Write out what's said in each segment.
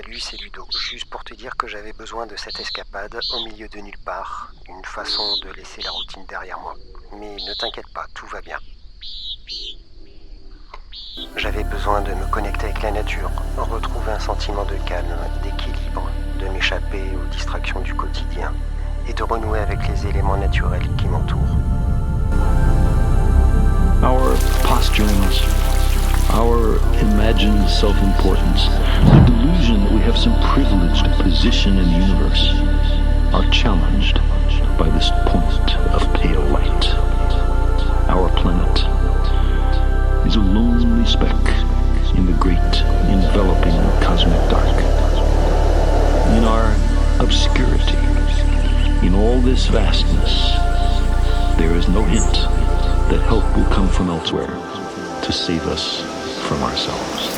Salut, c'est Ludo. Juste pour te dire que j'avais besoin de cette escapade au milieu de nulle part, une façon de laisser la routine derrière moi. Mais ne t'inquiète pas, tout va bien. J'avais besoin de me connecter avec la nature, retrouver un sentiment de calme, d'équilibre, de m'échapper aux distractions du quotidien et de renouer avec les éléments naturels qui m'entourent. Our posturings, our imagined self-importance, the delusion that we have some privileged position in the universe, are challenged by this point of pale light. Our planet is a lonely speck in the great enveloping cosmic dark. In our obscurity, in all this vastness, there is no hint that help will come from elsewhere to save us from ourselves.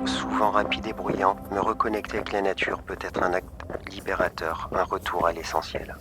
Souvent rapide et bruyant, me reconnecter avec la nature peut être un acte libérateur, un retour à l'essentiel.